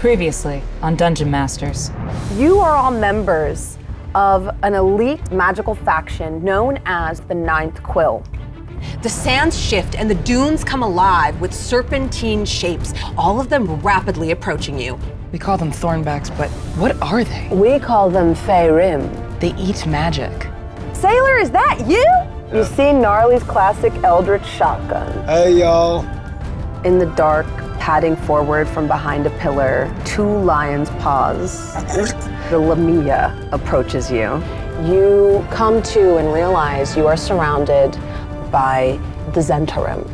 Previously on Dungeon Masters. You are all members of an elite magical faction known as the Ninth Quill. The sands shift and the dunes come alive with serpentine shapes, all of them rapidly approaching you. We call them thornbacks, but what are they? We call them Feyrim. They eat magic. Sailor, is that you? Yeah. You see Gnarly's classic Eldritch shotgun. Hey, y'all. In the dark, padding forward from behind a pillar, two lions pause. The Lamia approaches you. You come to and realize you are surrounded by the Zentarim.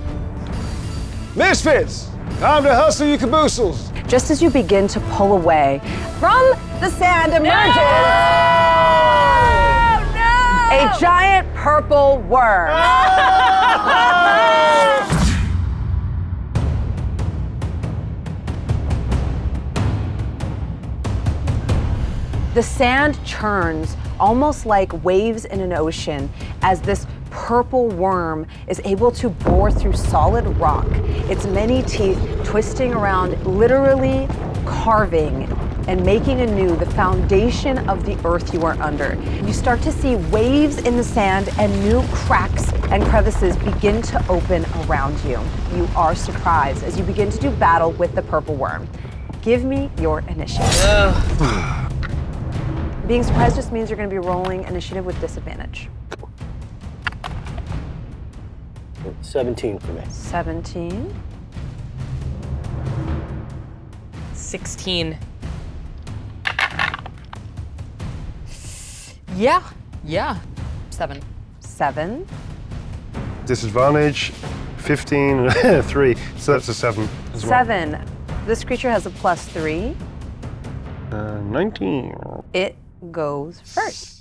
Misfits! Time to hustle you caboozles. Just as you begin to pull away, from the sand emerges a giant purple worm. The sand churns almost like waves in an ocean as this purple worm is able to bore through solid rock, its many teeth twisting around, literally carving and making anew the foundation of the earth you are under. You start to see waves in the sand and new cracks and crevices begin to open around you. You are surprised as you begin to do battle with the purple worm. Give me your initiative. Being surprised just means you're going to be rolling initiative with disadvantage. 17 for me. 17. 16. Yeah. 7. 7. Disadvantage, 15, 3, so that's a 7 as well. 7. This creature has a +3. 19. It goes first.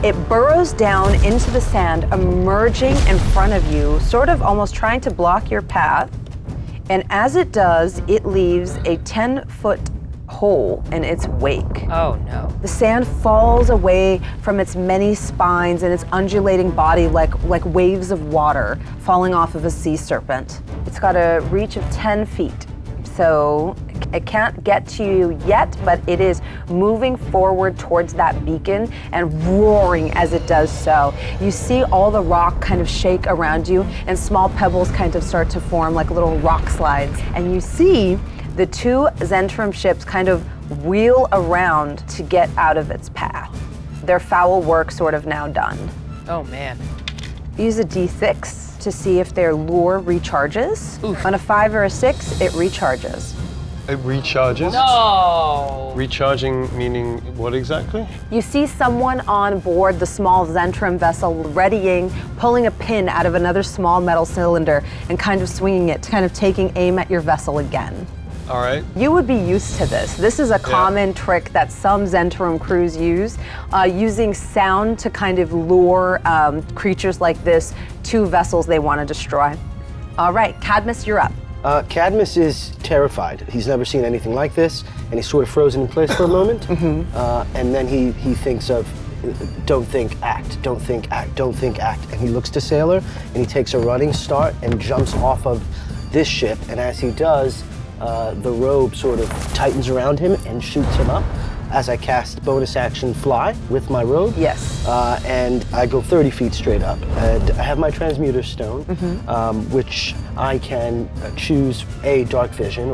It burrows down into the sand, emerging in front of you, sort of almost trying to block your path. And as it does, it leaves a 10-foot hole in its wake. Oh no. The sand falls away from its many spines and its undulating body like waves of water falling off of a sea serpent. It's got a reach of 10 feet. So it can't get to you yet, but it is moving forward towards that beacon and roaring as it does so. You see all the rock kind of shake around you and small pebbles kind of start to form like little rock slides. And you see the two Zentrum ships kind of wheel around to get out of its path. Their foul work sort of now done. Oh man. Use a D6 to see if their lure recharges. Oof. On a 5 or a 6, it recharges. It recharges? No! Recharging meaning what exactly? You see someone on board the small Zentrum vessel readying, pulling a pin out of another small metal cylinder and kind of swinging it, kind of taking aim at your vessel again. All right. You would be used to this. This is a common trick that some Zentrum crews use, using sound to kind of lure creatures like this to vessels they want to destroy. All right, Cadmus, you're up. Cadmus is terrified. He's never seen anything like this, and he's sort of frozen in place for a moment. And then he thinks of, don't think, act, don't think, act, don't think, act. And he looks to Sailor, and he takes a running start and jumps off of this ship. And as he does, the robe sort of tightens around him and shoots him up as I cast bonus action fly with my robe. Yes. And I go 30 feet straight up. And I have my Transmuter stone, which I can choose a dark vision,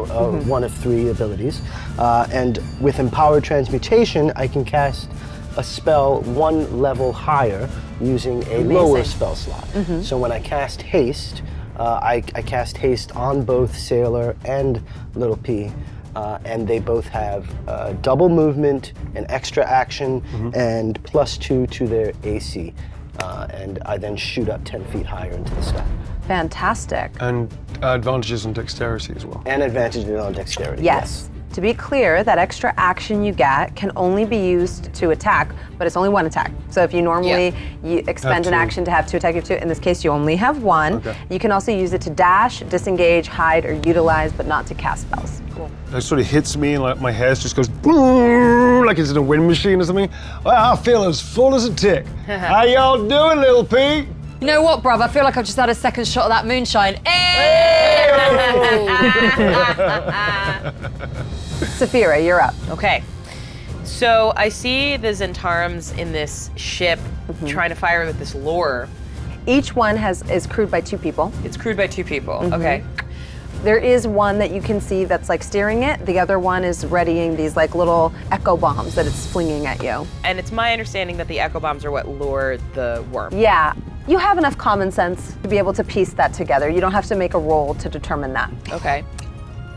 one of 3 abilities. And with empowered transmutation, I can cast a spell 1 level higher using a lower spell slot. So when I cast haste, I cast haste on both Sailor and Little P, and they both have double movement, an extra action, and +2 to their AC. And I then shoot up 10 feet higher into the sky. Fantastic. And advantages on dexterity as well. And advantage on dexterity. Yes. To be clear, that extra action you get can only be used to attack, but it's only one attack. So if you normally you expend an two. action to have 2 attack, you have 2. In this case, you only have 1. Okay. You can also use it to dash, disengage, hide, or utilize, but not to cast spells. Cool. It sort of hits me and like my hair just goes like it's in a wind machine or something. Well, I feel as full as a tick. How y'all doing, little Pete? You know what, bruv? I feel like I've just had a second shot of that moonshine. Sapphira, you're up. Okay. So I see the Zentarum in this ship trying to fire with this lure. Each one is crewed by 2 people. It's crewed by 2 people. Okay. There is one that you can see that's like steering it. The other one is readying these like little echo bombs that it's flinging at you. And it's my understanding that the echo bombs are what lure the worm. Yeah, you have enough common sense to be able to piece that together. You don't have to make a roll to determine that. Okay.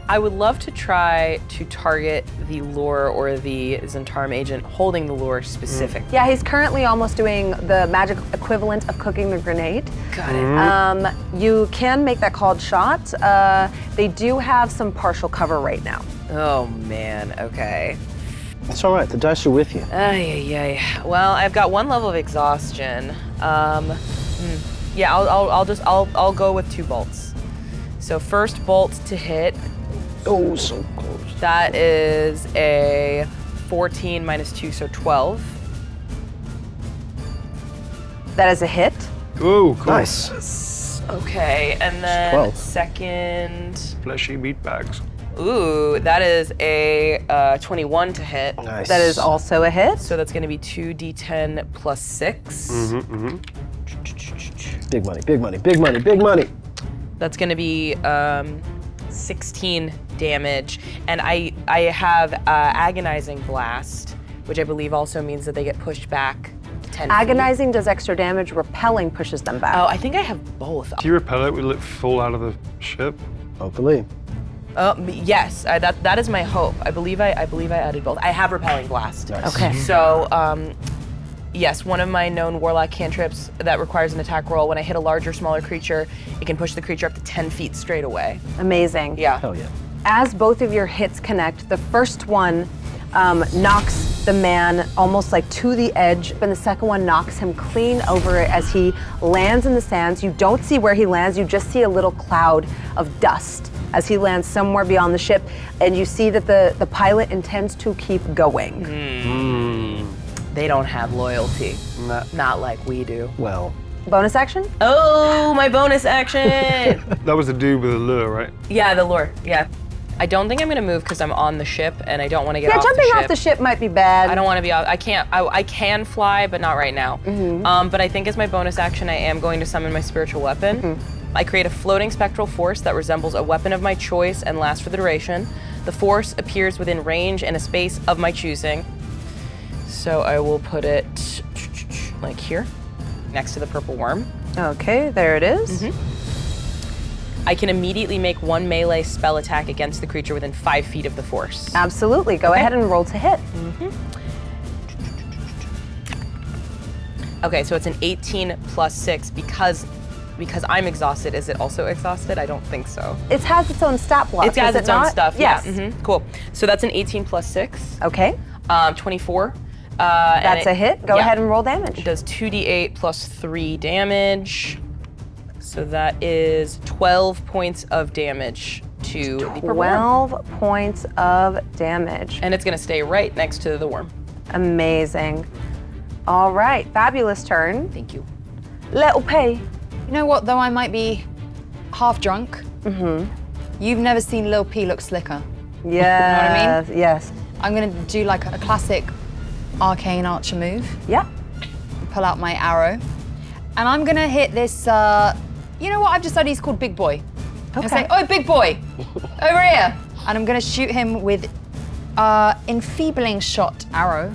I would love to try to target the lure or the Zentarum agent holding the lure specifically. Yeah, he's currently almost doing the magic equivalent of cooking the grenade. Got it. You can make that called shot. They do have some partial cover right now. Oh man, okay. It's all right. The dice are with you. Ay. Well, I've got 1 level of exhaustion. Yeah, I'll go with 2 bolts. So first bolt to hit. Oh, so close. That is a 14 minus 2, so 12. That is a hit. Ooh, cool. Nice. Okay, and then 12. second. Fleshy meat bags. Ooh, that is a 21 to hit. Nice. That is also a hit. So that's going to be 2d10 plus 6. Big money, big money, big money, big money. That's going to be 16 damage, and I have agonizing blast, which I believe also means that they get pushed back 10 feet. Agonizing does extra damage. Repelling pushes them back. Oh, I think I have both. Do you repel it? Will it fall out of the ship? Hopefully. Yes, that is my hope. I believe I added both. I have repelling blast. Nice. Okay. So yes, one of my known Warlock cantrips that requires an attack roll. When I hit a larger, smaller creature, it can push the creature up to 10 feet straight away. Amazing. Yeah. Hell yeah. As both of your hits connect, the first one knocks the man almost like to the edge, and the second one knocks him clean over it as he lands in the sands. You don't see where he lands, you just see a little cloud of dust as he lands somewhere beyond the ship, and you see that the pilot intends to keep going. They don't have loyalty. Nah. Not like we do. Well, Bonus action? Oh, my bonus action! That was the dude with the lure, right? Yeah, the lure, yeah. I don't think I'm gonna move because I'm on the ship and I don't want to get off jumping the ship. off the ship might be bad. I don't want to be off. I can fly, but not right now. But I think as my bonus action, I am going to summon my spiritual weapon. I create a floating spectral force that resembles a weapon of my choice and lasts for the duration. The force appears within range and a space of my choosing. So I will put it like here, next to the purple worm. Okay, there it is. I can immediately make 1 melee spell attack against the creature within 5 feet of the force. Absolutely. Go ahead and roll to hit. Okay, so it's an 18 plus 6 because I'm exhausted. Is it also exhausted? I don't think so. It has its own stat block. It has does its own not? stuff. Yes. Yeah. Cool. So that's an 18 plus 6. Okay. 24. That's a hit. Go ahead and roll damage. It does 2d8 plus 3 damage. So that is 12 points of damage to the purple worm. 12 points of damage. And it's gonna stay right next to the worm. Amazing. All right, fabulous turn. Thank you. Little P. You know what, though I might be half drunk, you've never seen Lil P look slicker. Yes, yes. I'm gonna do like a classic arcane archer move, Yeah. pull out my arrow, and I'm gonna hit this, you know what, I've decided he's called Big Boy. I'm gonna say, oh, Big Boy, over here. And I'm gonna shoot him with enfeebling shot arrow.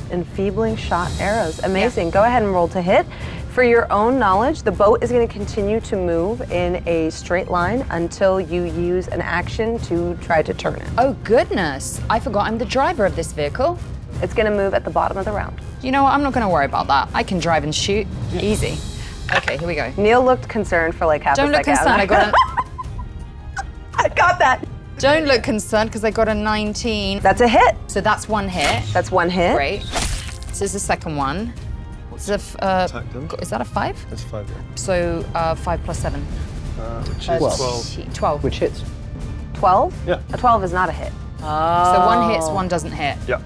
Enfeebling shot arrows. Amazing. Go ahead and roll to hit. For your own knowledge, the boat is going to continue to move in a straight line until you use an action to try to turn it. Oh goodness, I forgot I'm the driver of this vehicle. It's going to move at the bottom of the round. You know what, I'm not gonna worry about that. I can drive and shoot, easy. Okay, here we go. Neil looked concerned for like half a second. Don't look concerned. I got I got that. Don't look concerned because I got a 19. That's a hit. So that's one hit. That's one hit. Great. This is the second one. Is that a 5? That's 5, yeah. So 5 plus 7. Which is 12. Which hits? 12? Yeah. A 12 is not a hit. So one hits, one doesn't hit. Yeah.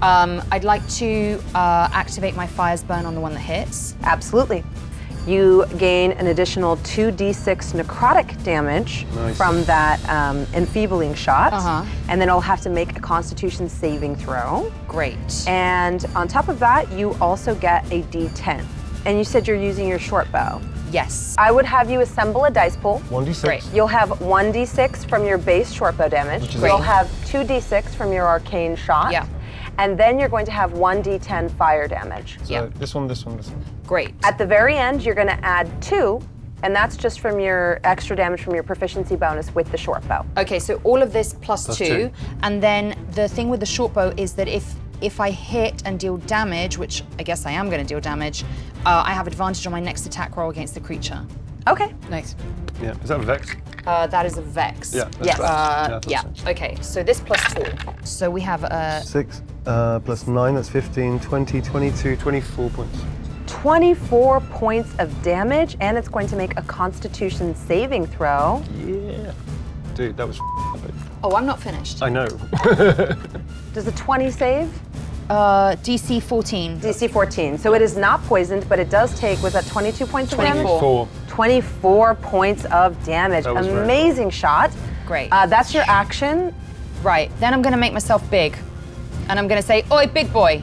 I'd like to activate my Fire's Burn on the one that hits. Absolutely. You gain an additional 2d6 necrotic damage from that enfeebling shot. And then I'll have to make a Constitution saving throw. Great. And on top of that, you also get a d10. And you said you're using your short bow. Yes. I would have you assemble a dice pool. 1d6. Great. You'll have 1d6 from your base short bow damage. You'll have 2d6 from your arcane shot. Yeah. And then you're going to have 1d10 fire damage. So this one, this one, this one. Great. At the very end, you're going to add 2, and that's just from your extra damage from your proficiency bonus with the short bow. Okay, so all of this plus 2, 2. and then the thing with the short bow is that if I hit and deal damage, which I guess I am going to deal damage, I have advantage on my next attack roll against the creature. Okay. Nice. Yeah. Is that a Vex? That is a Vex. Yeah. Yes. Yeah. Okay, so this plus 2. So we have 6 plus 9, that's 15, 20, 22, 24 points. 24 points of damage, and it's going to make a Constitution saving throw. Yeah. Dude, that was Oh, I'm not finished. I know. Does a 20 save? DC 14. DC 14. So it is not poisoned, but it does take, was that 22 points of damage? 24. 24 points of damage. That was very Amazing shot. Great. That's your action. Right, then I'm gonna make myself big. And I'm gonna say, oi, big boy.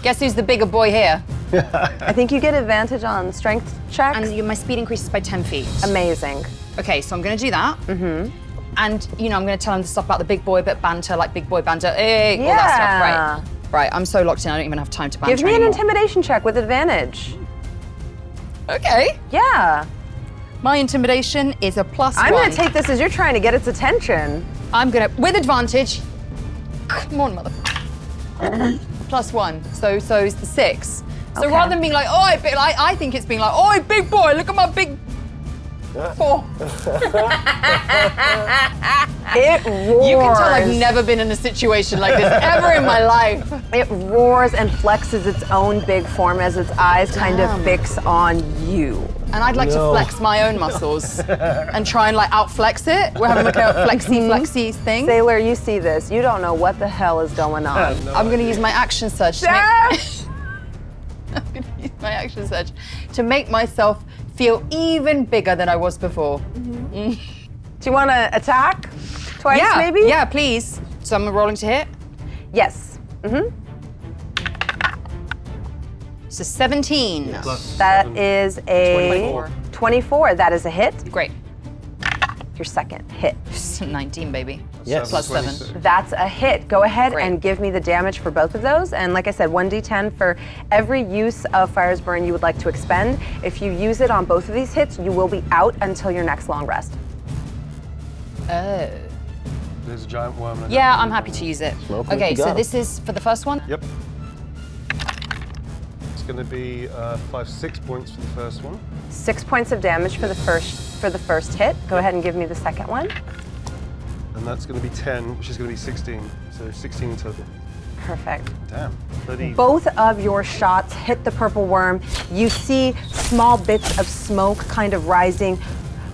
Guess who's the bigger boy here? I think you get advantage on strength checks. And my speed increases by 10 feet. Amazing. Okay, so I'm gonna do that. And, I'm gonna tell him the stuff about the big boy, but banter, like big boy banter, all that stuff, right? Right, I'm so locked in, I don't even have time to banter Give me an anymore. intimidation check with advantage. Okay. Yeah. My intimidation is a +1. I'm going to take this as you're trying to get its attention. I'm gonna, with advantage. Come on, mother. +1, so it's the 6. So Okay. rather than being like, oi, big, I think it's being like, oi, big boy, look at my big 4. It roars. You can tell I've never been in a situation like this ever in my life. It roars and flexes its own big form as its eyes kind of fix on you. And I'd like to flex my own muscles and try and like outflex it. We're having like a flexy thing. Sailor, you see this. You don't know what the hell is going on. I'm gonna use my action surge to make, I'm gonna use my action surge to make myself feel even bigger than I was before. Do you want to attack twice, maybe? Yeah, please. So I'm rolling to hit. Yes. So 17. That is a 24. That is a hit. Great. Your second hit. 19, baby. Yes. Plus 7. 26. That's a hit. Go ahead Great. and give me the damage for both of those. And like I said, 1d10 for every use of Fire's Burn you would like to expend. If you use it on both of these hits, you will be out until your next long rest. Oh. There's a giant worm. Yeah, I'm happy to use it. Smoke what Okay, you so got. this is for the first one. Yep. It's going to be 6 points for the first one. 6 points of damage for the first hit. Go ahead and give me the second one. And that's going to be 10, which is going to be 16. So 16 in total. Perfect. Damn. 30. Both of your shots hit the purple worm. You see small bits of smoke kind of rising,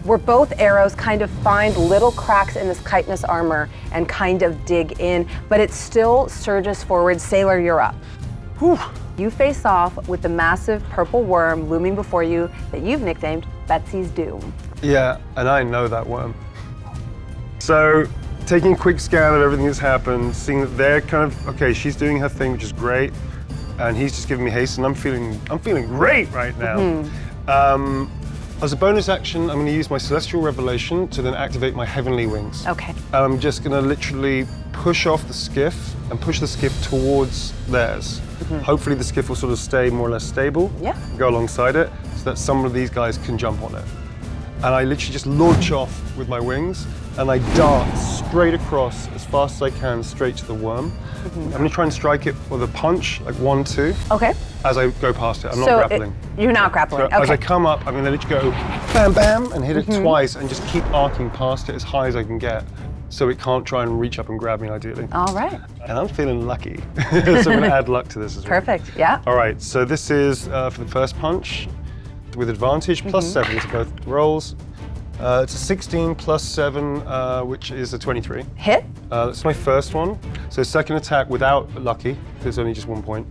where both arrows kind of find little cracks in this chitinous armor and kind of dig in, but it still surges forward. Sailor, you're up. Whew. You face off with the massive purple worm looming before you that you've nicknamed Betsy's Doom. Yeah, and I know that worm. So, taking a quick scan of everything that's happened, seeing that they're kind of, okay, she's doing her thing, which is great, and he's just giving me haste, and I'm feeling great right now. As a bonus action, I'm going to use my Celestial Revelation to then activate my Heavenly Wings. Okay. I'm just going to literally push off the skiff and push the skiff towards theirs. Hopefully the skiff will sort of stay more or less stable, Yeah. go alongside it, so that some of these guys can jump on it. And I literally just launch off with my wings, and I dart straight across as fast as I can, straight to the worm. I'm gonna try and strike it with a punch, like 1, 2. Okay. As I go past it, I'm not grappling. You're not grappling, So okay. as I come up, I'm gonna let it go, bam, bam, and hit it twice, and just keep arcing past it as high as I can get, so it can't try and reach up and grab me, ideally. All right. And I'm feeling lucky, so I'm gonna add luck to this as well. Perfect, yeah. All right, so this is for the first punch, with advantage, +7 to both rolls. It's a 16 +7, which is a 23. Hit? That's my first one. So second attack without lucky, there's only just 1 point.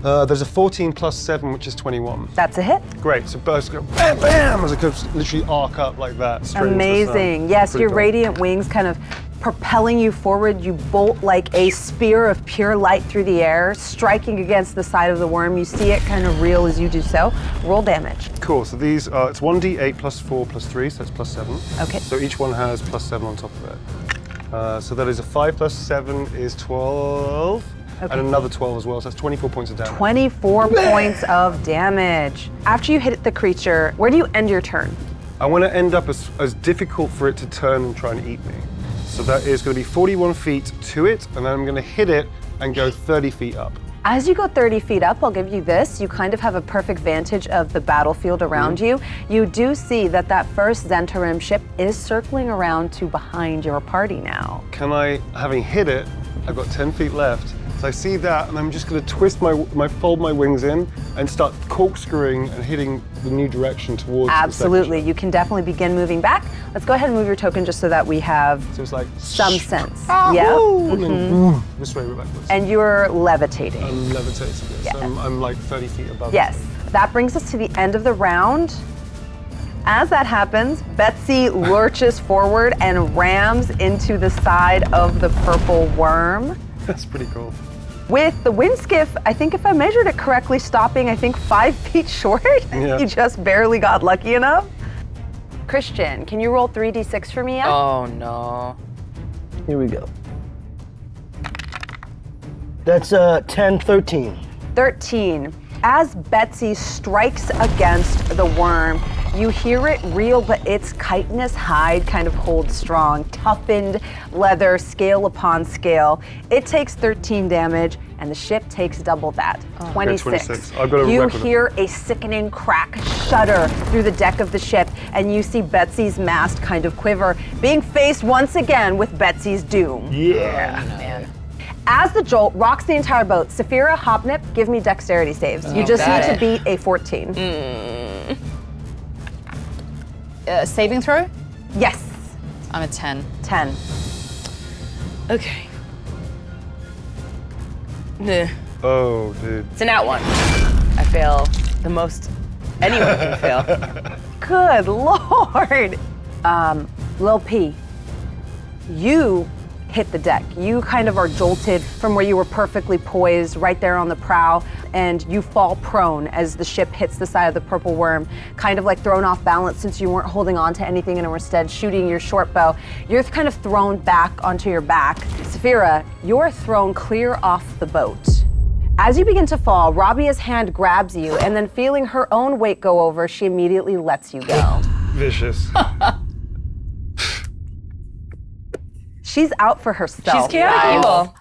There's a 14 +7, which is 21. That's a hit. Great, so bursts go bam, bam, as I could literally arc up like that. Straight into the sun. Amazing. Yes, Pretty your cool. radiant wings kind of propelling you forward. You bolt like a spear of pure light through the air, striking against the side of the worm. You see it kind of reel as you do so. Roll damage. Cool, so these are, it's 1d8 +4 +3, so that's +7. Okay. So each one has +7 on top of it. So that is a 5 + 7 is 12. Okay. And another 12 as well, so that's 24 points of damage. 24 points of damage. After you hit the creature, where do you end your turn? I want to end up as difficult for it to turn and try and eat me. So that is going to be 41 feet to it, and then I'm going to hit it and go 30 feet up. As you go 30 feet up, I'll give you this. You kind of have a perfect vantage of the battlefield around you. You do see that that first Zhentarim ship is circling around to behind your party now. Can I, having hit it, I've got 10 feet left, so I see that, and I'm just going to twist fold my wings in and start corkscrewing and hitting the new direction towards Absolutely, the you can definitely begin moving back. Let's go ahead and move your token just so that we have So it's like some sense. Yeah. Yep. And then this way we're backwards. And you're levitating. I'm levitating. Yes. Yeah. I'm like 30 feet above. Yes, that brings us to the end of the round. As that happens, Betsy lurches forward and rams into the side of the purple worm. That's pretty cool. With the wind skiff, I think if I measured it correctly, stopping, I think 5 feet short. Yeah. You just barely got lucky enough. Christian, can you roll 3d6 for me? Oh no. Here we go. That's 10, 13. 13. As Betsy strikes against the worm, you hear it reel, but its chitinous hide kind of holds strong. Toughened leather, scale upon scale. It takes 13 damage, and the ship takes double that, 26. 26. I've got a You record of- hear a sickening crack shudder through the deck of the ship, and you see Betsy's mast kind of quiver, being faced once again with Betsy's doom. Yeah. Man. As the jolt rocks the entire boat, Sapphira, Hobnip, give me dexterity saves. You just got need it. to beat a 14. Saving throw? Yes, I'm a 10. 10. Okay. Nah. Oh, dude. It's an out one. I fail the most anyone can fail. Good Lord. Lil P, you hit the deck. You kind of are jolted from where you were perfectly poised right there on the prow, and you fall prone as the ship hits the side of the purple worm, kind of like thrown off balance since you weren't holding on to anything and were instead shooting your short bow. You're kind of thrown back onto your back. Sapphira, you're thrown clear off the boat. As you begin to fall, Rabia's hand grabs you, and then feeling her own weight go over, she immediately lets you go. Vicious. She's out for herself. She's chaotic evil.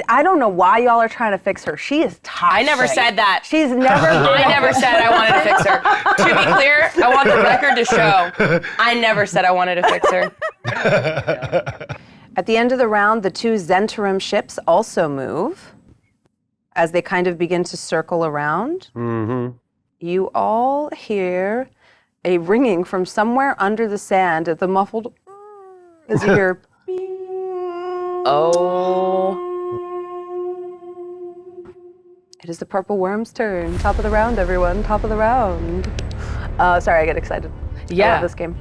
I don't know why y'all are trying to fix her. She is toxic. I never said that. She's never. I never said I wanted to fix her. To be clear, I want the record to show I never said I wanted to fix her. At the end of the round, the two Zhentarim ships also move as they kind of begin to circle around. Mm-hmm. You all hear a ringing from somewhere under the sand at the muffled as you hear. Oh. It is the purple worm's turn. Top of the round, everyone. Top of the round. Sorry, I get excited. I Yeah. love this game.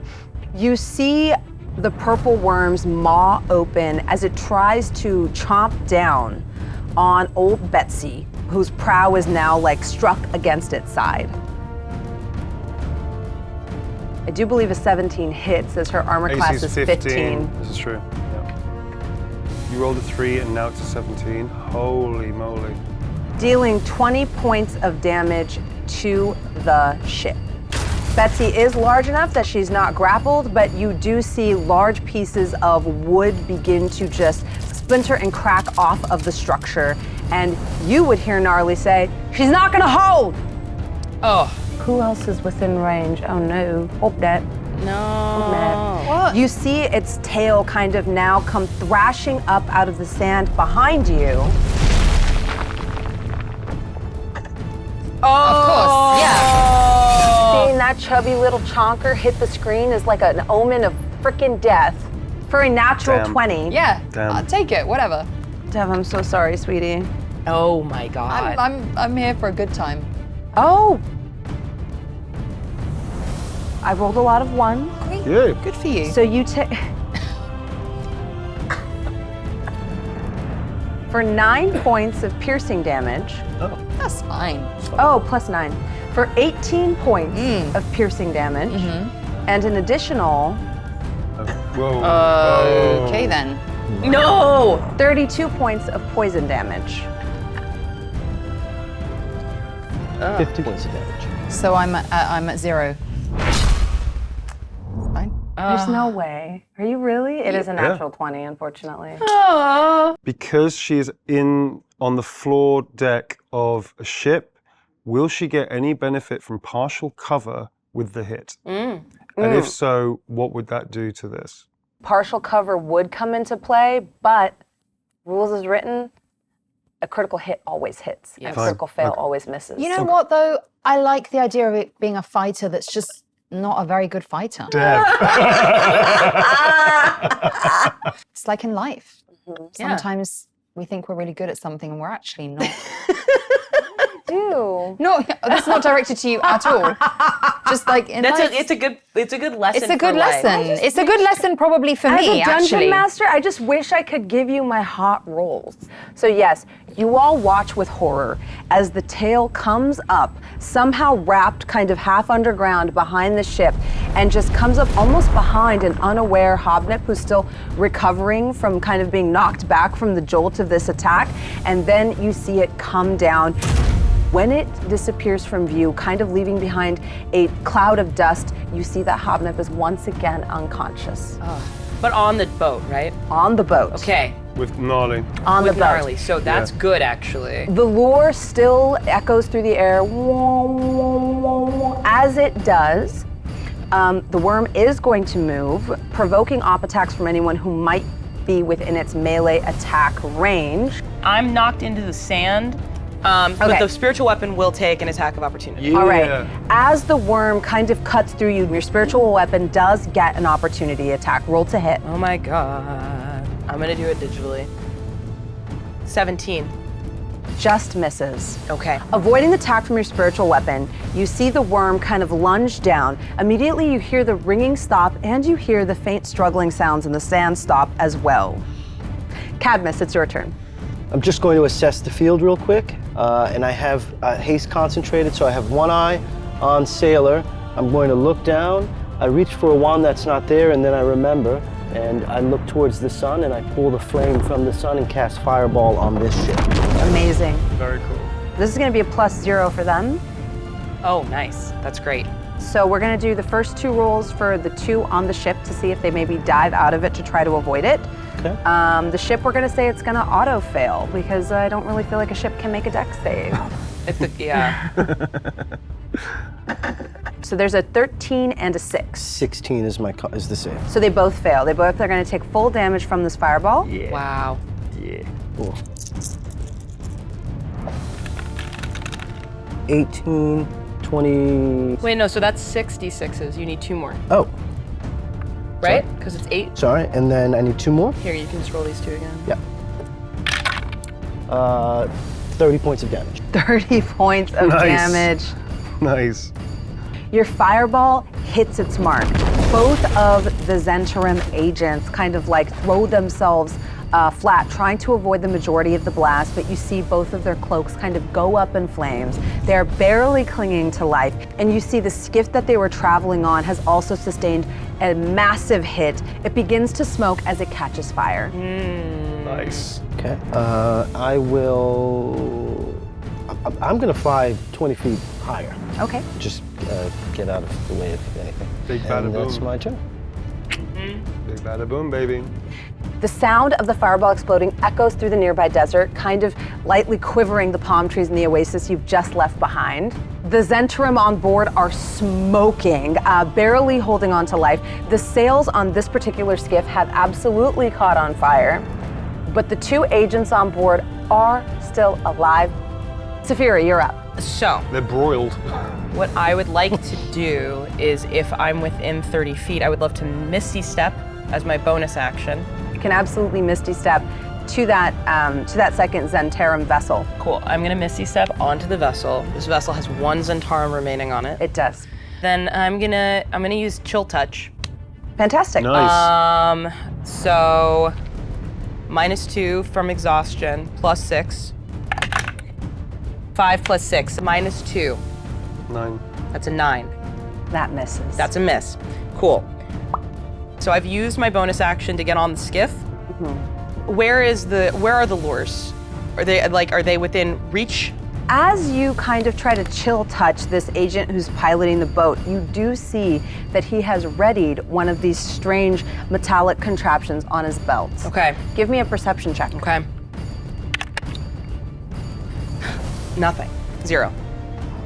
You see the purple worm's maw open as it tries to chomp down on old Betsy, whose prow is now like struck against its side. I do believe a 17 hits as her armor class is 15. This is true. Yeah. You rolled a 3 and now it's a 17. Holy moly. Dealing 20 points of damage to the ship. Betsy is large enough that she's not grappled, but you do see large pieces of wood begin to just splinter and crack off of the structure. And you would hear Gnarly say, "She's not gonna hold!" Oh. Who else is within range? Oh no, hope that. No. What? You see its tail kind of now come thrashing up out of the sand behind you. Of course, yeah. Seeing that chubby little chonker hit the screen is like an omen of frickin' death. For a natural Damn. 20. Yeah, Damn. I'll take it, whatever. Dev, I'm so sorry, sweetie. Oh my god. I'm here for a good time. Oh! I rolled a lot of ones. Yeah. Good for you. So you take... For 9 points of piercing damage. That's fine. Oh, plus 9. For 18 points of piercing damage. And an additional Whoa. Okay then. No! 32 points of poison damage. 50 points of damage. So I'm at 0. Fine. There's no way. Are you really? It is a natural 20, unfortunately. Because she is on the floor deck of a ship, will she get any benefit from partial cover with the hit? And if so, what would that do to this? Partial cover would come into play, but rules as written, a critical hit always hits, and a Fine. critical fail Okay. always misses. You know what though? I like the idea of it being a fighter that's just not a very good fighter. Dev. It's like in life. Sometimes we think we're really good at something and we're actually not. Do. No, that's not directed to you at all. Just like in life. It's a good lesson. It's a good for life. lesson. It's a good lesson probably for As me, a dungeon actually. master, I just wish I could give you my hot rolls. So yes, you all watch with horror as the tail comes up, somehow wrapped kind of half underground behind the ship, and just comes up almost behind an unaware Hobnip who's still recovering from kind of being knocked back from the jolt of this attack. And then you see it come down. When it disappears from view, kind of leaving behind a cloud of dust, you see that Hobnip is once again unconscious. But on the boat, right? On the boat. Okay. With gnarly. On With the boat. gnarly. So that's good, actually. The lure still echoes through the air. As it does, the worm is going to move, provoking op attacks from anyone who might be within its melee attack range. I'm knocked into the sand, but Okay. the spiritual weapon will take an attack of opportunity. Yeah. All right. As the worm kind of cuts through you, your spiritual weapon does get an opportunity attack. Roll to hit. Oh my god. I'm gonna do it digitally. 17. Just misses. Okay. Avoiding attack from your spiritual weapon, you see the worm kind of lunge down. Immediately you hear the ringing stop and you hear the faint struggling sounds in the sand stop as well. Cadmus, it's your turn. I'm just going to assess the field real quick, and I have haste concentrated, so I have one eye on Sailor. I'm going to look down, I reach for a wand that's not there, and then I remember, and I look towards the sun, and I pull the flame from the sun and cast Fireball on this ship. Amazing. Very cool. This is going to be a +0 for them. Oh, nice. That's great. So we're going to do the first 2 rolls for the 2 on the ship to see if they maybe dive out of it to try to avoid it. Okay. The ship, we're going to say it's going to auto fail because I don't really feel like a ship can make a dex save. Yeah. So there's a 13 and a 6. 16 is is the save. So they both fail. They both are going to take full damage from this fireball. Yeah. Wow. Yeah. Cool. 18, 20. Wait, no, so that's 66s. You need 2 more, Oh, right? Because it's 8. sorry. And then I need 2 more. Here, you can just roll these 2 again. Yeah. 30 points of damage. 30 points of Nice. damage. Nice. Your fireball hits its mark. Both of the Zentarim agents kind of like throw themselves flat, trying to avoid the majority of the blast, but you see both of their cloaks kind of go up in flames. They're barely clinging to life, and you see the skiff that they were traveling on has also sustained a massive hit. It begins to smoke as it catches fire. Nice. Okay. I'm gonna fly 20 feet higher. Okay. Just get out of the way of anything. Big bada And that's boom. my turn. Big bada boom, baby. The sound of the fireball exploding echoes through the nearby desert, kind of lightly quivering the palm trees in the oasis you've just left behind. The Zentrum on board are smoking, barely holding on to life. The sails on this particular skiff have absolutely caught on fire, but the 2 agents on board are still alive. Sapphira, you're up. So, They're broiled. what I would like to do is, if I'm within 30 feet, I would love to Misty Step as my bonus action. You can absolutely Misty Step to that second Zentarum vessel. Cool. I'm gonna Misty Step onto the vessel. This vessel has 1 Zentarum remaining on it. It does. Then I'm gonna use Chill Touch. Fantastic. Nice. So -2 from exhaustion, +6. 5 + 6, -2. 9. That's a 9. That misses. That's a miss. Cool. So I've used my bonus action to get on the skiff. Where are the lures? Are they within reach? As you kind of try to chill touch this agent who's piloting the boat, you do see that he has readied one of these strange metallic contraptions on his belt. Okay. Give me a perception check. Okay. Nothing. 0.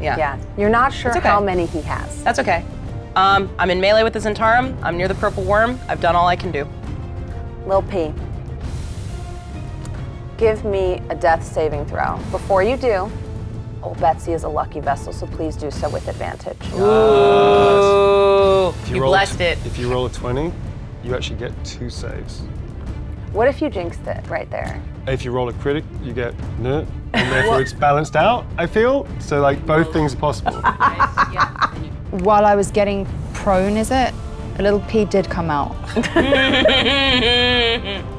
Yeah. Yeah. You're not sure It's okay. how many he has. That's okay. I'm in melee with the Zentarum. I'm near the purple worm. I've done all I can do. Lil P, give me a death saving throw. Before you do, old Betsy is a lucky vessel, so please do so with advantage. Ooh. If You roll blessed it. If you roll a 20, you actually get 2 saves. What if you jinxed it right there? If you roll a critic, you get nerd, and therefore it's balanced out, I feel. So like both things are possible. While I was getting prone, is it? A little pea did come out.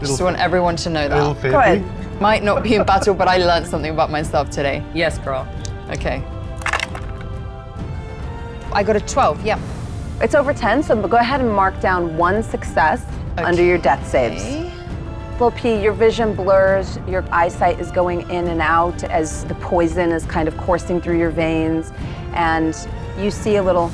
Just want everyone to know Little that. Pippi. Go ahead. Might not be in battle, but I learned something about myself today. Yes, girl. Okay. I got a 12, yeah. It's over 10, so go ahead and mark down 1 success under your death saves. Okay. Lil P, your vision blurs, your eyesight is going in and out as the poison is kind of coursing through your veins, and you see a little,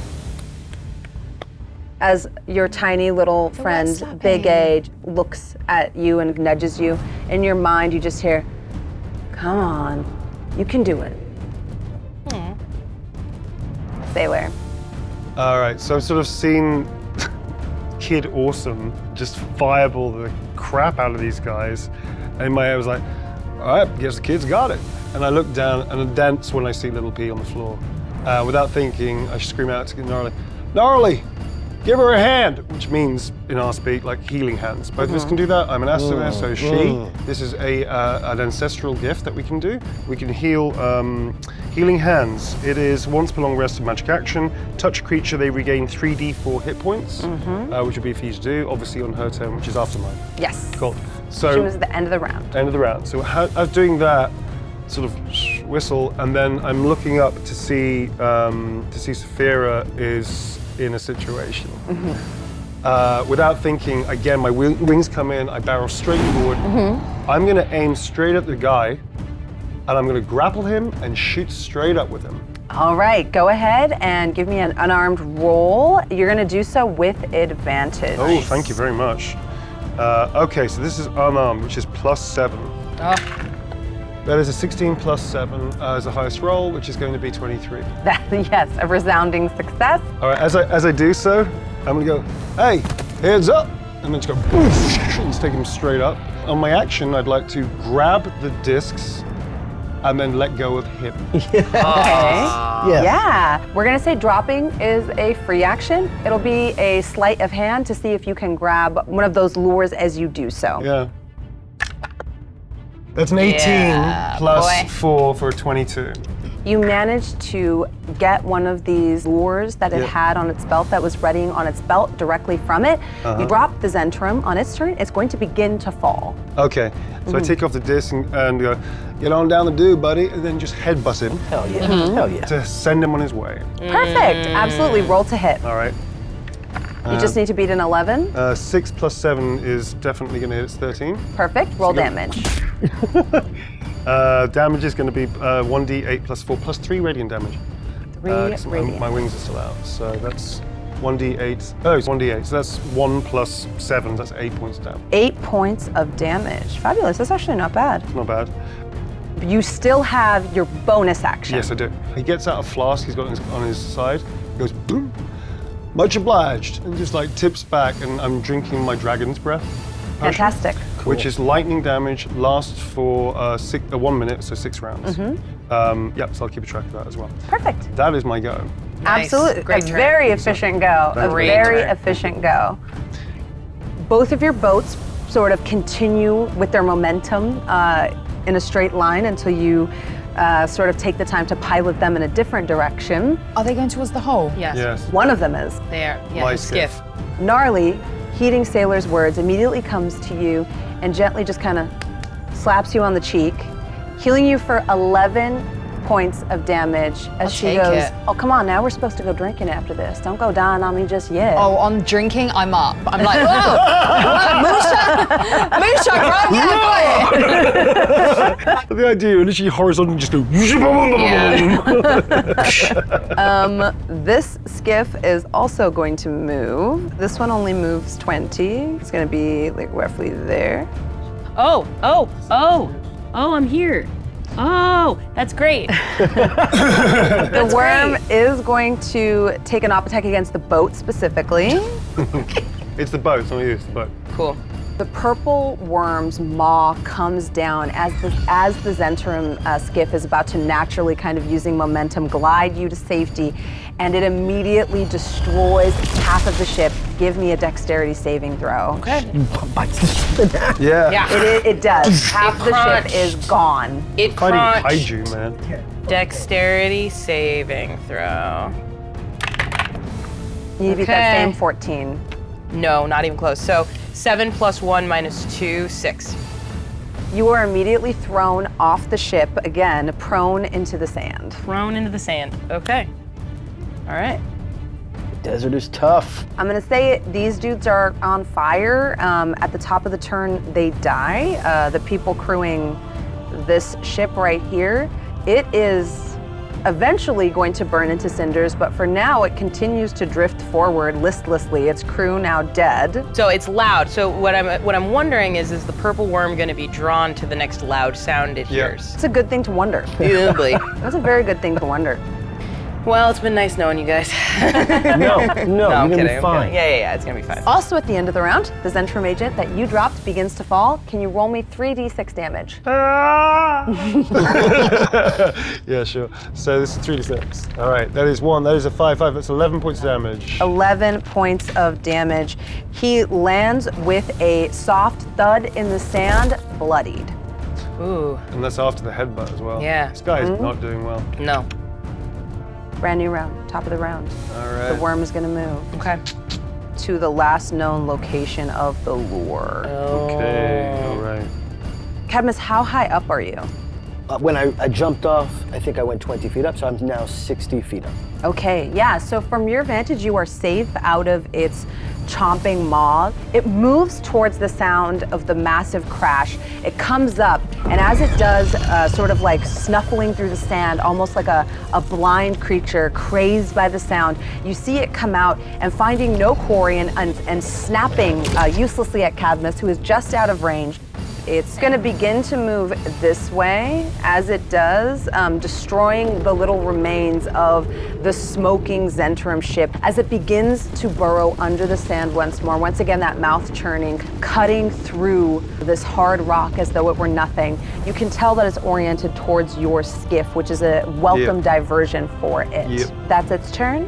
as your tiny little friend, stopping. Big A, looks at you and nudges you. In your mind, you just hear, "Come on, you can do it." Sailor. All right, so I've sort of seen Kid Awesome just fireball the crap out of these guys. And in my head I was like, all right, guess the kid's got it. And I look down and that's when I see Little P on the floor. Without thinking, I scream out to Gnarly, "Gnarly, give her a hand," which means, in our speak, like healing hands. Both of us can do that. I'm an Astronaut, so is she. This is an ancestral gift that we can do. We can heal healing hands. It is once per long rest of magic action. Touch a creature, they regain 3d4 hit points, which would be for you to do, obviously on her turn, which is after mine. Yes. Cool. She So, was at the end of the round. end of the round. So I was doing that, sort of whistle, and then I'm looking up to see Sapphira is in a situation. Without thinking, again, my wings come in, I barrel straight forward. I'm gonna aim straight at the guy, and I'm gonna grapple him and shoot straight up with him. All right, go ahead and give me an unarmed roll. You're gonna do so with advantage. Oh, thank you very much. Okay, so this is unarmed, which is +7. That is a 16 plus 7 as the highest roll, which is going to be 23. Yes, a resounding success. All right, as I do so, I'm gonna go, "Hey, hands up!" And then just go, "Boosh," and just take him straight up. On my action, I'd like to grab the discs and then let go of him. Okay. Yeah. Yeah, we're gonna say dropping is a free action. It'll be a sleight of hand to see if you can grab one of those lures as you do so. Yeah. That's an 18 plus boy. 4 for a 22. You managed to get one of these lures that it Yeah. had on its belt that was readying on its belt directly from it. You drop the Zentrum on its turn. It's going to begin to fall. Okay, so I take off the disc and go, "Get on down the dude, buddy," and then just headbutt him Hell yeah. Hell yeah. to send him on his way. Perfect, absolutely. Roll to hit. All right. You just need to beat an 11. 6 plus 7 is definitely going to hit. It's 13. Perfect. Roll go. damage. Damage is going to be 1d8 plus 4 plus 3 radiant damage. 3 radiant. My wings are still out, so that's 1d8. Oh, it's 1d8, so that's 1 plus 7, that's 8 points down. 8 points of damage. Fabulous, that's actually not bad. Not bad. You still have your bonus action. Yes, I do. He gets out a flask he's got on his side, goes boom, much obliged, and just like tips back, and I'm drinking my dragon's breath. potion, Fantastic. Which is lightning damage, lasts for 1 minute, so 6 rounds. Yeah, so I'll keep a track of that as well. Perfect. That is my go. Nice. Absolutely. Great a turn. very efficient go. A Great very turn. efficient go. Both of your boats sort of continue with their momentum in a straight line until you sort of take the time to pilot them in a different direction. Are they going towards the hole? Yes. Yes. One of them is. There. Yeah. My his skiff. Gnarly, heeding Sailor's words, immediately comes to you and gently just kind of slaps you on the cheek, healing you for 11 points of damage as I'll she take goes, it. oh, come on, now we're supposed to go drinking after this. Don't go dying on me just yet. Oh, on drinking, I'm up. I'm like, whoa, moonshine, moonshine, right? Yeah, got it. The idea, you literally horizontally just go. This skiff is also going to move. This one only moves 20. It's going to be like roughly there. Oh, I'm here. Oh, that's great. The worm is going to take an op attack against the boat specifically. It's the boat, it's not you, it's the boat. Cool. The purple worm's maw comes down as the Zentrum skiff is about to naturally kind of using momentum glide you to safety, and it immediately destroys half of the ship. Give me a dexterity saving throw. Okay. Bites the shit in half. Yeah. Yeah. It does. Half the crunched. ship is gone. It Fighting crunched. kaiju, man. Dexterity saving throw. You beat that Okay. same 14. No, not even close. So 7 plus 1 minus 2, 6. You are immediately thrown off the ship, again, prone into the sand. Thrown into the sand. Okay. All right. Desert is tough. I'm gonna say these dudes are on fire. At the top of the turn, they die. The people crewing this ship right here, it is eventually going to burn into cinders, but for now it continues to drift forward listlessly. Its crew now dead. So it's loud. So what I'm wondering is the purple worm going to be drawn to the next loud sound it hears? It's a good thing to wonder. Probably. That's a very good thing to wonder. Well, it's been nice knowing you guys. No, I'm you're gonna kidding, be I'm fine. kidding. Yeah, it's gonna be fine. Also at the end of the round, the Zentrum agent that you dropped begins to fall. Can you roll me 3d6 damage? Yeah, sure. So this is 3d6. All right, that is 1, that is a 5, that's 11 points of damage. 11 points of damage. He lands with a soft thud in the sand, bloodied. Ooh, And that's after the headbutt as well. Yeah. This guy is not doing well. no. Brand new round, top of the round. All The right. worm is gonna move Okay. to the last known location of the lure. Okay, all right. Cadmus, how high up are you? When I jumped off, I think I went 20 feet up, so I'm now 60 feet up. Okay, yeah, so from your vantage, you are safe out of its chomping maw. It moves towards the sound of the massive crash. It comes up, and as it does, sort of like snuffling through the sand, almost like a blind creature crazed by the sound, you see it come out and finding no quarry and snapping uselessly at Cadmus, who is just out of range. It's going to begin to move this way. As it does, destroying the little remains of the smoking Zentrum ship as it begins to burrow under the sand once more. Once again, that mouth churning, cutting through this hard rock as though it were nothing. You can tell that it's oriented towards your skiff, which is a welcome diversion for it. Yep. That's its turn.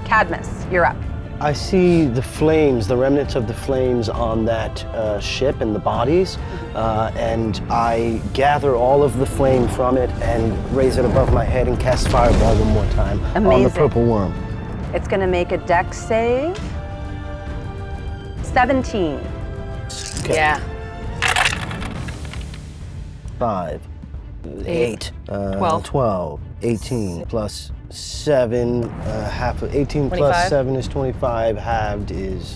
Cadmus, you're up. I see the flames, the remnants of the flames on that ship and the bodies, and I gather all of the flame from it and raise it above my head and cast Fireball one more time on the Amazing. purple worm. It's going to make a dex save. 17. Okay. Yeah. 5, 8, 12. 12, 18 plus 7, half of 18 plus 25. 7 is 25, halved is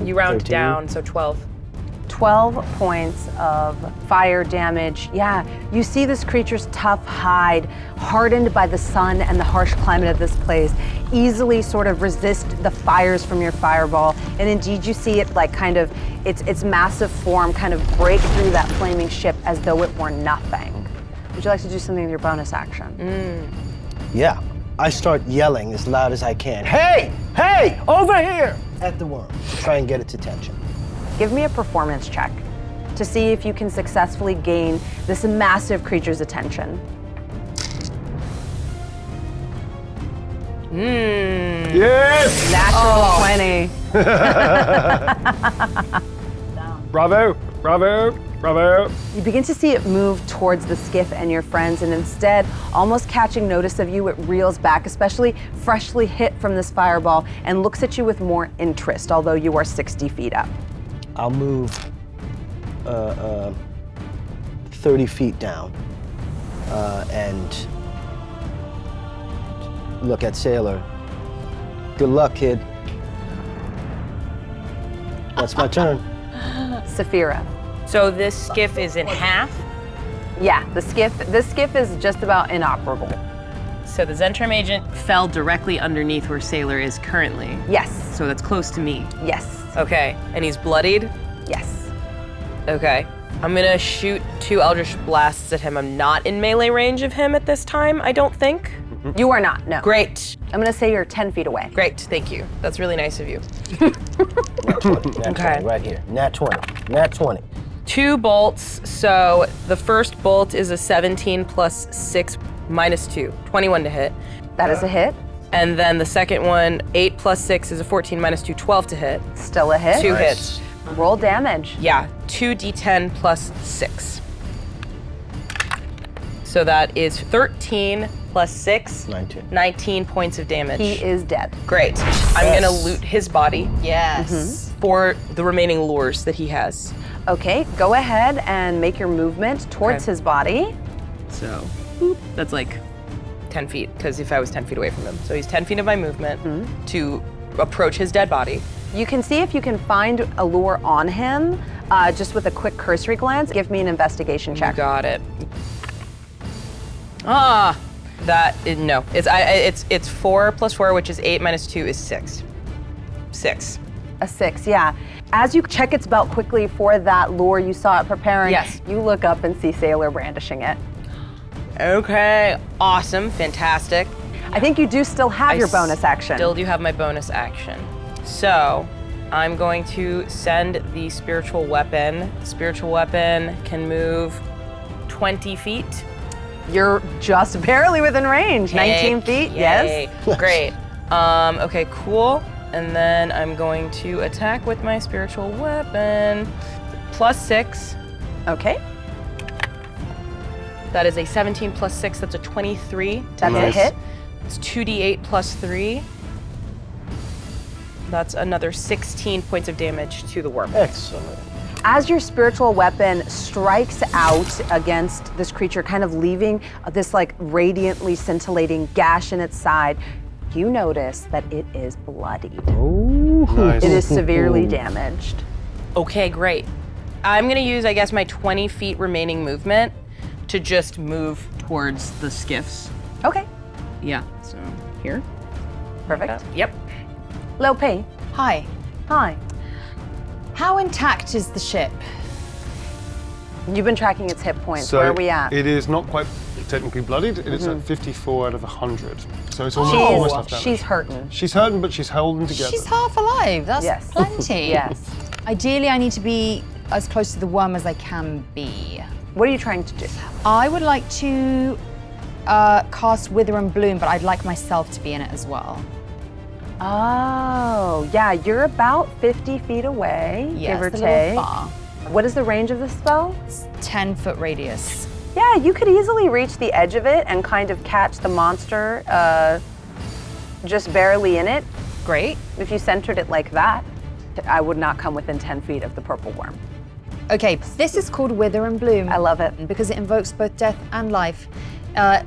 You round 13. down, so 12. 12 points of fire damage. Yeah, you see this creature's tough hide, hardened by the sun and the harsh climate of this place, easily sort of resist the fires from your fireball. And indeed, you see it like kind of, its massive form kind of break through that flaming ship as though it were nothing. Would you like to do something with your bonus action? Yeah. I start yelling as loud as I can. Hey! Hey! Over here! At the worm. Try and get its attention. Give me a performance check to see if you can successfully gain this massive creature's attention. Yes! Natural 20. Bravo! Bravo! Bravo! You begin to see it move towards the skiff and your friends, and instead, almost catching notice of you, it reels back, especially freshly hit from this fireball, and looks at you with more interest, although you are 60 feet up. I'll move 30 feet down and look at Sailor. Good luck, kid. That's my turn. Sapphira. So this skiff is in half. Yeah, this skiff is just about inoperable. So the Zentrum agent fell directly underneath where Sailor is currently. Yes, So that's close to me. yes, Okay, and he's bloodied. yes. Okay. I'm gonna shoot 2 Eldritch Blasts at him. I'm not in melee range of him at this time, I don't think. You are not, no. Great. I'm gonna say you're 10 feet away. Great, thank you. That's really nice of you. Nat 20, Okay. right here. Nat 20. Nat 20. 2 bolts, so the first bolt is a 17 plus 6 minus 2, 21 to hit. That is a hit, And then the second one, 8 plus 6 is a 14 minus 2, 12 to hit. still a hit. 2 hits. Roll damage. Yeah, 2d10 plus 6. So that is 13 plus 6, 19. 19 points of damage. He is dead. Great. I'm gonna loot his body Yes. for the remaining lures that he has. Okay, go ahead and make your movement towards Okay. his body. So, boop, that's like 10 feet, because if I was 10 feet away from him. So he's 10 feet of my movement to approach his dead body. You can see if you can find a lure on him, just with a quick cursory glance. Give me an investigation check. Got it. Ah, no. It's 4 plus 4, which is 8 minus 2 is 6. 6. A 6, yeah. As you check its belt quickly for that lure you saw it preparing, Yes. you look up and see Sailor brandishing it. Okay, awesome, fantastic. I think you do still have your bonus action. Still do have my bonus action. So, I'm going to send the spiritual weapon. Spiritual weapon can move 20 feet. You're just barely within range. 19 Heck, feet, yay. yes. Great. Okay, cool. And then I'm going to attack with my spiritual weapon. Plus 6. Okay, That is a 17 plus 6. That's a 23. that's a Nice. hit. It's 2d8 plus 3. That's another 16 points of damage to the worm. Excellent. As your spiritual weapon strikes out against this creature, kind of leaving this like radiantly scintillating gash in its side, you notice that it is bloodied. Nice. It is severely damaged. Okay, great. I'm gonna use, I guess, my 20 feet remaining movement to just move. towards the skiffs. Okay, Yeah, so here. perfect. Yep. Lil P, Hi. hi. How intact is the ship? You've been tracking its hit points. So Where are we at? it is not quite technically bloodied. It is at 54 out of 100. So it's almost half damage. She's hurting. She's hurting, but she's holding together. She's half alive. That's Yes. plenty. Yes. Ideally, I need to be as close to the worm as I can be. What are you trying to do? I would like to cast Wither and Bloom, but I'd like myself to be in it as well. Oh, yeah, you're about 50 feet away, Yes, give or a little take. far. What is the range of the spell? It's 10-foot radius. Yeah, you could easily reach the edge of it and kind of catch the monster just barely in it. Great. If you centered it like that, I would not come within 10 feet of the purple worm. Okay, this is called Wither and Bloom. I love it. Because it invokes both death and life.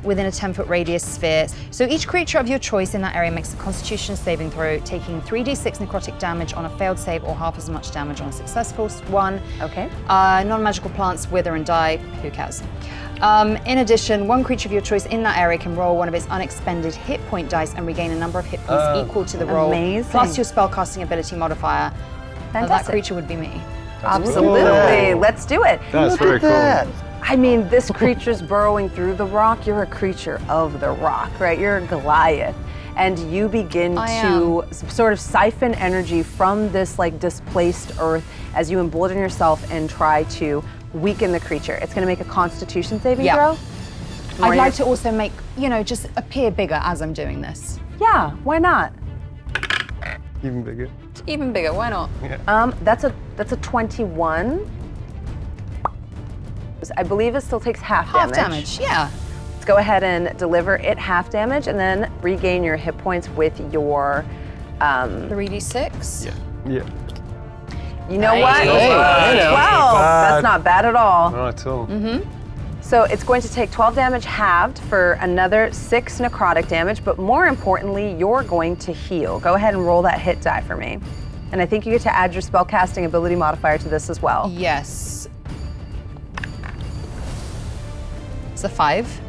within a 10-foot radius sphere. So each creature of your choice in that area makes a Constitution saving throw, taking 3d6 necrotic damage on a failed save or half as much damage on a successful one. Okay. Non-magical plants wither and die. Who cares? In addition, one creature of your choice in that area can roll one of its unexpended hit point dice and regain a number of hit points equal to the roll, amazing. plus your spellcasting ability modifier. That Fantastic. creature would be me. Absolutely. Let's do it. That's very cool. I mean, this creature's burrowing through the rock. You're a creature of the rock, right? You're a Goliath. And you begin to sort of siphon energy from this like displaced earth as you embolden yourself and try to weaken the creature. It's gonna make a Constitution saving throw. I'd like to also make, just appear bigger as I'm doing this. Yeah, why not? Even bigger. Even bigger, why not? Yeah. That's a 21. I believe it still takes half damage. Half damage, yeah. Let's go ahead and deliver it half damage and then regain your hit points with your 3d6. Yeah. You know what? Hey, Well, that's not bad at all. Not at all. So it's going to take 12 damage halved for another 6 necrotic damage, but more importantly, you're going to heal. Go ahead and roll that hit die for me. And I think you get to add your spellcasting ability modifier to this as well. Yes. It's a 5.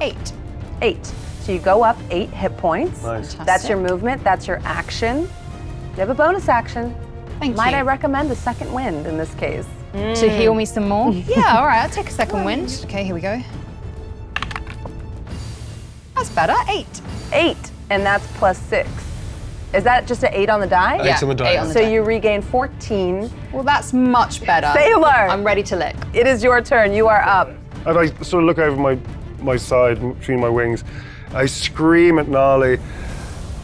8. 8. So you go up 8 hit points. Nice. That's your movement, that's your action. You have a bonus action. Thank Might you. I recommend a second wind in this case? To heal me some more? Yeah, all right, I'll take a second wind. Okay, here we go. That's better, 8. 8, and that's plus 6. Is that just an 8 on the die? Eight's on the die. 8 on the So die. you regain 14. Well, that's much better. Sailor! I'm ready to lick. It is your turn, you are up. As I sort of look over my side between my wings, I scream at Gnarly,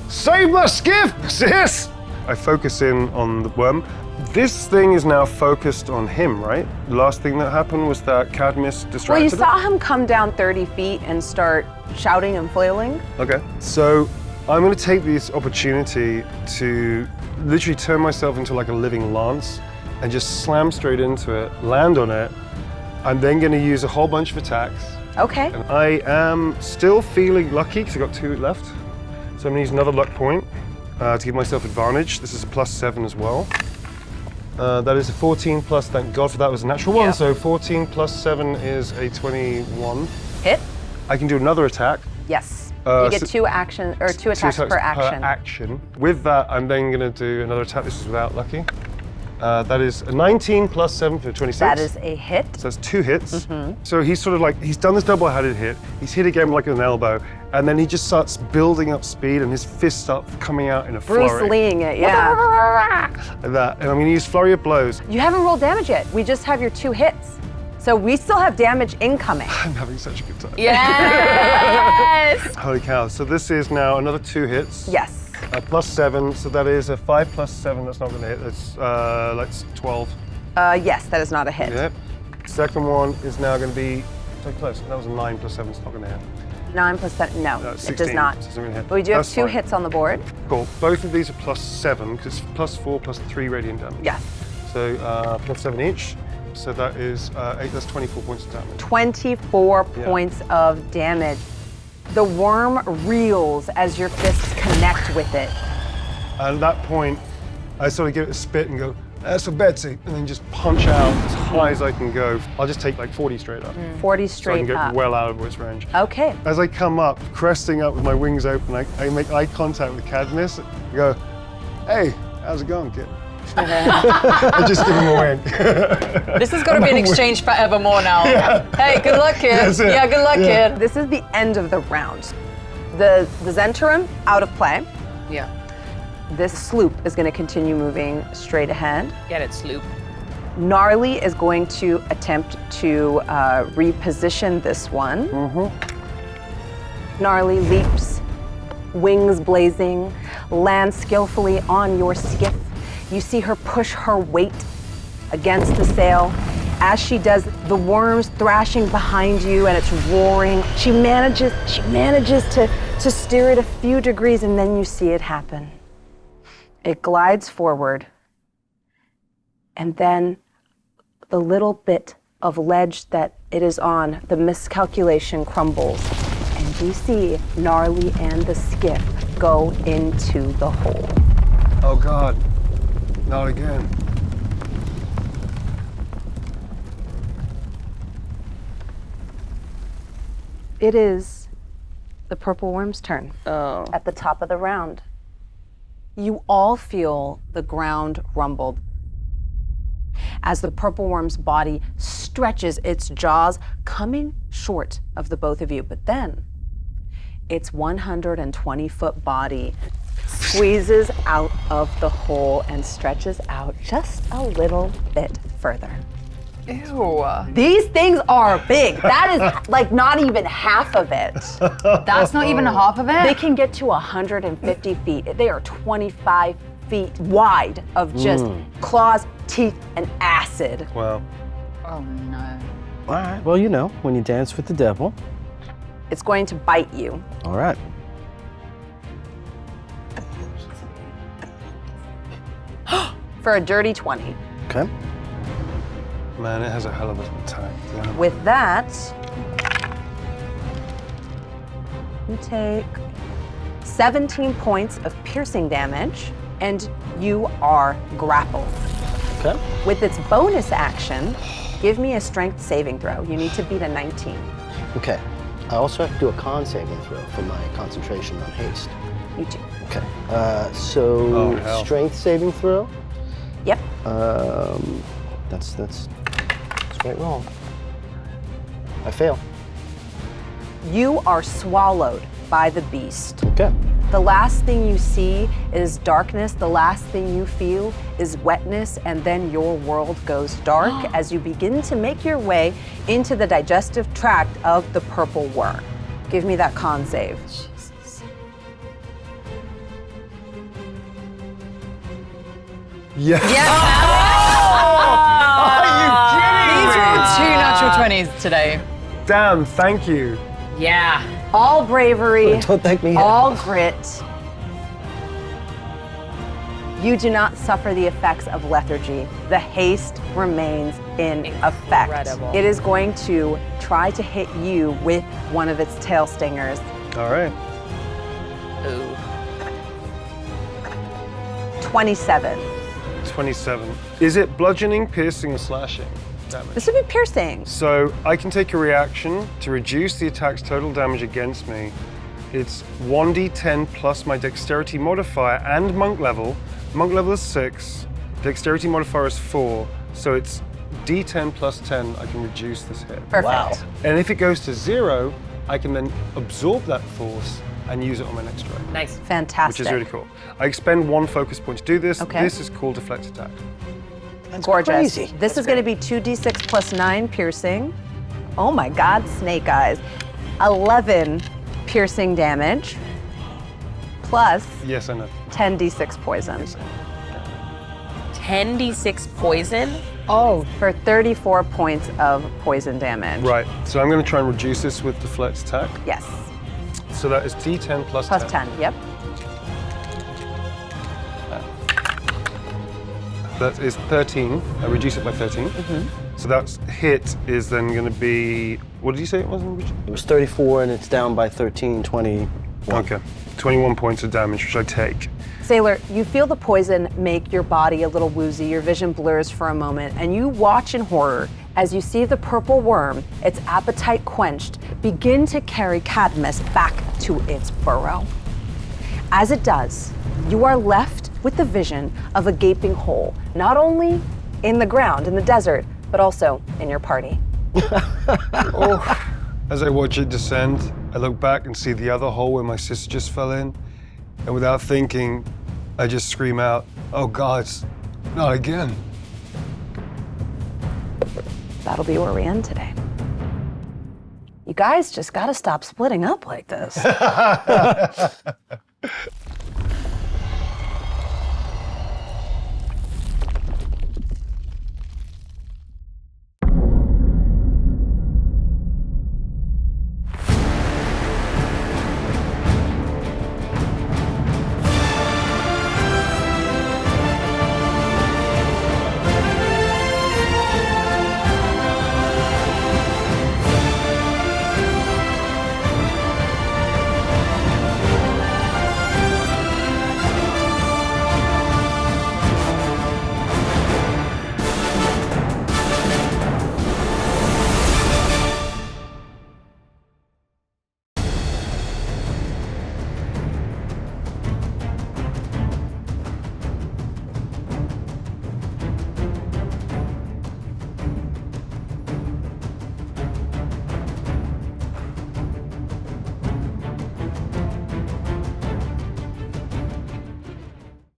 "Save my skiff, sis!" I focus in on the worm. This thing is now focused on him, right? The last thing that happened was that Cadmus distracted Well, you it? saw him come down 30 feet and start shouting and flailing. Okay. So I'm going to take this opportunity to literally turn myself into like a living lance and just slam straight into it, land on it. I'm then going to use a whole bunch of attacks. Okay. And I am still feeling lucky because I've got 2 left. So I'm going to use another luck point to give myself advantage. This is a +7 as well. That is a 14 plus, thank God for that, was a natural 1. Yep. So 14 plus 7 is a 21. Hit? I can do another attack. Yes. You get so- 2 attacks per action. With that, I'm then going to do another attack. This is without lucky. That is a 19 plus 7 for 26. That is a hit. So that's 2 hits. So he's sort of like, he's done this double-headed hit. He's hit again like an elbow. And then he just starts building up speed and his fists start coming out in a Bruce flurry. Leeing it, yeah. Like that. And I'm going to use flurry of blows. You haven't rolled damage yet. We just have your 2 hits. So we still have damage incoming. I'm having such a good time. Yes! Holy cow. So this is now another 2 hits. Yes. +7, so that is a 5 plus 7. That's not going to hit. That's like 12. Yes, that is not a hit. Yep. Second one is now going to be so close. That was a 9 plus 7. It's not going to hit. 9 plus 7, no, it 16, does not. so it's not gonna hit. But we do have That's 2 fine. hits on the board. Cool. Both of these are +7 because it's +4 plus 3 radiant damage. Yes. So +7 each. So that is 8. That's 24 points of damage. 24 points of damage. The worm reels as your fists connect with it. And at that point, I sort of give it a spit and go, "That's for Betsy," and then just punch out as high as I can go. I'll just take like 40 straight up. 40 So I straight can get up. well out of its range. Okay. As I come up, cresting up with my wings open, I make eye contact with Cadmus. I go, "Hey, how's it going, kid?" I just give him a wink. This is going to be an exchange forevermore now. Hey, good luck, kid. That's it. Yeah, good luck, kid. This is the end of the round. The Zentarum out of play. Yeah. This sloop is going to continue moving straight ahead. Get it, Sloop. Gnarly is going to attempt to reposition this one. Gnarly leaps, wings blazing, lands skillfully on your skiff. You see her push her weight against the sail. As she does, the worm's thrashing behind you and it's roaring. She manages to steer it a few degrees and then you see it happen. It glides forward, and then the little bit of ledge that it is on, the miscalculation crumbles, And you see Gnarly and the skiff go into the hole. Oh God, not again. It is the purple worm's turn. Oh. At the top of the round. You all feel the ground rumbled as the purple worm's body stretches its jaws, coming short of the both of you. But then its 120-foot body squeezes out of the hole and stretches out just a little bit further. Ew. These things are big. That is like not even half of it. That's not even half of it? They can get to 150 feet. They are 25 feet wide of just claws, teeth, and acid. Wow. Oh no. All right, well, you know, when you dance with the devil. It's going to bite you. All right. For a dirty 20. Okay. Man, it has a hell of an attack. Damn. With that, you take 17 points of piercing damage, and you are grappled. Okay. With its bonus action, give me a strength saving throw. You need to beat a 19. Okay. I also have to do a con saving throw for my concentration on haste. You too. Okay. Oh, So hell. strength saving throw. Yep. That's right wrong. I fail. You are swallowed by the beast. Okay. The last thing you see is darkness. The last thing you feel is wetness, and then your world goes dark as you begin to make your way into the digestive tract of the purple worm. Give me that con save. Yeah. These rolled 2 natural 20s today. Damn, thank you. Yeah. All bravery, Don't thank me. all grit. You do not suffer the effects of lethargy. The haste remains in effect. Incredible. It is going to try to hit you with one of its tail stingers. All right. Ooh. 27. 27. Is it bludgeoning, piercing, or slashing damage? This would be piercing. So I can take a reaction to reduce the attack's total damage against me. It's 1d10 plus my dexterity modifier and monk level. Monk level is 6, dexterity modifier is 4, so it's d10 plus 10, I can reduce this hit. Perfect. Wow. And if it goes to 0, I can then absorb that force and use it on my next strike, Nice. Fantastic. which is really cool. I expend 1 focus point to do this. Okay. This is called Deflect Attack. That's Gorgeous. crazy. This is going to be 2d6 plus 9 piercing. Oh my God, snake eyes. 11 piercing damage plus Yes, I know. 10d6 poison. 10d6 poison? Oh, for 34 points of poison damage. Right, so I'm going to try and reduce this with Deflect Attack. Yes. So that is d10 plus Plus 10, yep. That is 13. I reduce it by 13. So that's hit is then going to be, what did you say it was? It was 34 and it's down by 13, 20. Okay, 21 points of damage, which I take. Sailor, you feel the poison make your body a little woozy, your vision blurs for a moment, and you watch in horror as you see the purple worm, its appetite quenched, begin to carry Cadmus back to its burrow. As it does, you are left with the vision of a gaping hole, not only in the ground, in the desert, but also in your party. As I watch it descend, I look back and see the other hole where my sister just fell in, and without thinking, I just scream out, "Oh God, not again." That'll be where we end today. You guys just gotta stop splitting up like this.